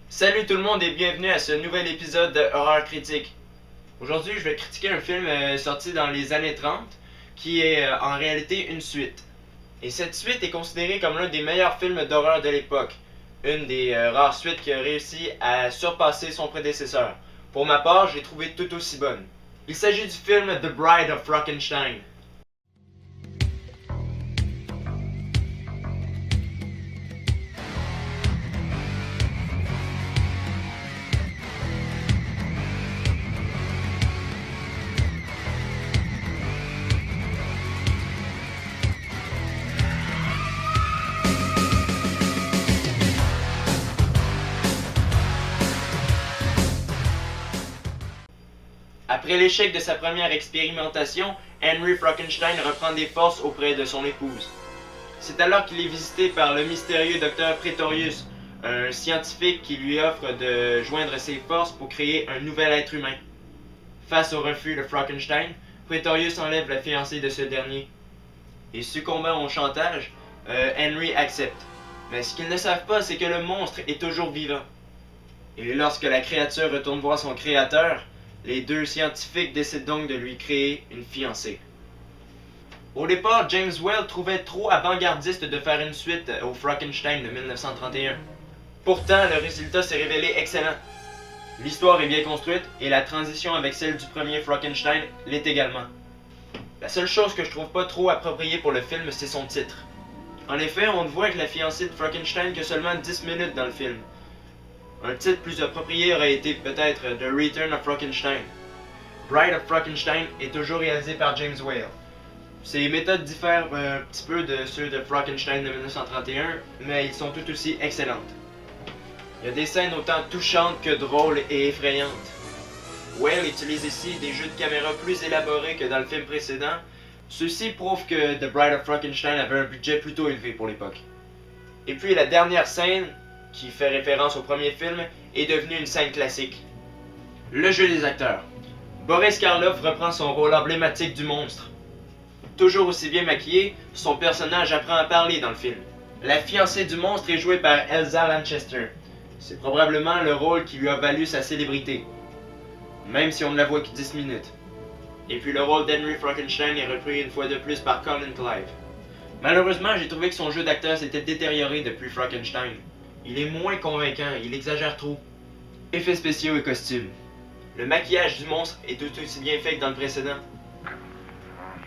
Salut tout le monde et bienvenue à ce nouvel épisode de Horreur Critique. Aujourd'hui, je vais critiquer un film sorti dans les années 30 qui est en réalité une suite. Et cette suite est considérée comme l'un des meilleurs films d'horreur de l'époque. Une des rares suites qui a réussi à surpasser son prédécesseur. Pour ma part, je l'ai trouvé tout aussi bonne. Il s'agit du film The Bride of Frankenstein. Après l'échec de sa première expérimentation, Henry Frankenstein reprend des forces auprès de son épouse. C'est alors qu'il est visité par le mystérieux Dr Pretorius, un scientifique qui lui offre de joindre ses forces pour créer un nouvel être humain. Face au refus de Frankenstein, Pretorius enlève la fiancée de ce dernier. Et succombant au chantage, Henry accepte. Mais ce qu'ils ne savent pas, c'est que le monstre est toujours vivant. Et lorsque la créature retourne voir son créateur, les deux scientifiques décident donc de lui créer une fiancée. Au départ, James Whale trouvait trop avant-gardiste de faire une suite au Frankenstein de 1931. Pourtant, le résultat s'est révélé excellent. L'histoire est bien construite et la transition avec celle du premier Frankenstein l'est également. La seule chose que je trouve pas trop appropriée pour le film, c'est son titre. En effet, on ne voit que la fiancée de Frankenstein que seulement 10 minutes dans le film. Un titre plus approprié aurait été peut-être The Return of Frankenstein. Bride of Frankenstein est toujours réalisé par James Whale. Ses méthodes diffèrent un petit peu de ceux de Frankenstein de 1931, mais ils sont tout aussi excellentes. Il y a des scènes autant touchantes que drôles et effrayantes. Whale utilise ici des jeux de caméra plus élaborés que dans le film précédent. Ceci prouve que The Bride of Frankenstein avait un budget plutôt élevé pour l'époque. Et puis la dernière scène, qui fait référence au premier film, est devenue une scène classique. Le jeu des acteurs. Boris Karloff reprend son rôle emblématique du monstre. Toujours aussi bien maquillé, son personnage apprend à parler dans le film. La fiancée du monstre est jouée par Elsa Lanchester. C'est probablement le rôle qui lui a valu sa célébrité, même si on ne la voit que 10 minutes. Et puis le rôle d'Henry Frankenstein est repris une fois de plus par Colin Clive. Malheureusement, j'ai trouvé que son jeu d'acteur s'était détérioré depuis Frankenstein. Il est moins convaincant, il exagère trop. Effets spéciaux et costumes. Le maquillage du monstre est tout aussi bien fait que dans le précédent.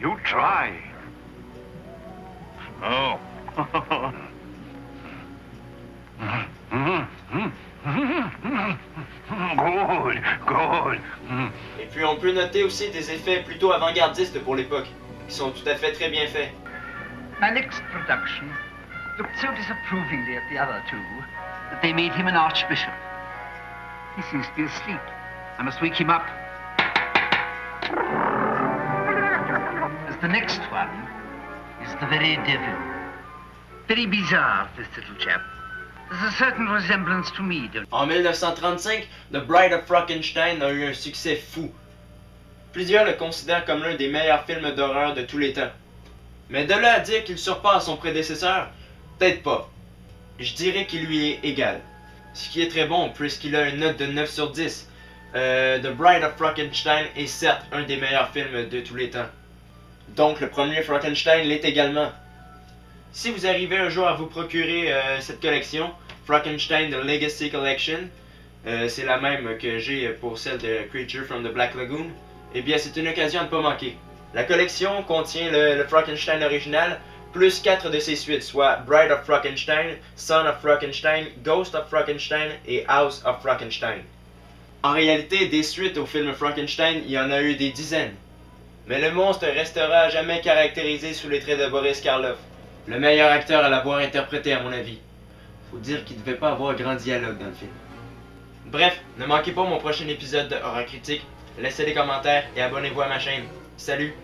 You try. Oh. Good, good. Et puis on peut noter aussi des effets plutôt avant-gardistes pour l'époque, qui sont tout à fait très bien faits. My next production looked so disapprovingly at the other two that they made him an archbishop. He seems to be asleep. I must wake him up. As the next one is the very devil. Very bizarre, this little chap. There's a certain resemblance to me, don't you? En 1935, The Bride of Frankenstein a eu un succès fou. Plusieurs le considèrent comme l'un des meilleurs films d'horreur de tous les temps. Mais de là à dire qu'il surpasse son prédécesseur, peut-être pas. Je dirais qu'il lui est égal. Ce qui est très bon puisqu'il a une note de 9 sur 10. The Bride of Frankenstein est certes un des meilleurs films de tous les temps. Donc le premier Frankenstein l'est également. Si vous arrivez un jour à vous procurer cette collection, Frankenstein The Legacy Collection, c'est la même que j'ai pour celle de Creature from the Black Lagoon, eh bien c'est une occasion à ne pas manquer. La collection contient le Frankenstein original, plus 4 de ses suites, soit Bride of Frankenstein, Son of Frankenstein, Ghost of Frankenstein et House of Frankenstein. En réalité, des suites au film Frankenstein, il y en a eu des dizaines. Mais le monstre restera à jamais caractérisé sous les traits de Boris Karloff. Le meilleur acteur à l'avoir interprété à mon avis. Faut dire qu'il ne devait pas avoir grand dialogue dans le film. Bref, ne manquez pas mon prochain épisode de Horreur Critique, laissez des commentaires et abonnez-vous à ma chaîne. Salut!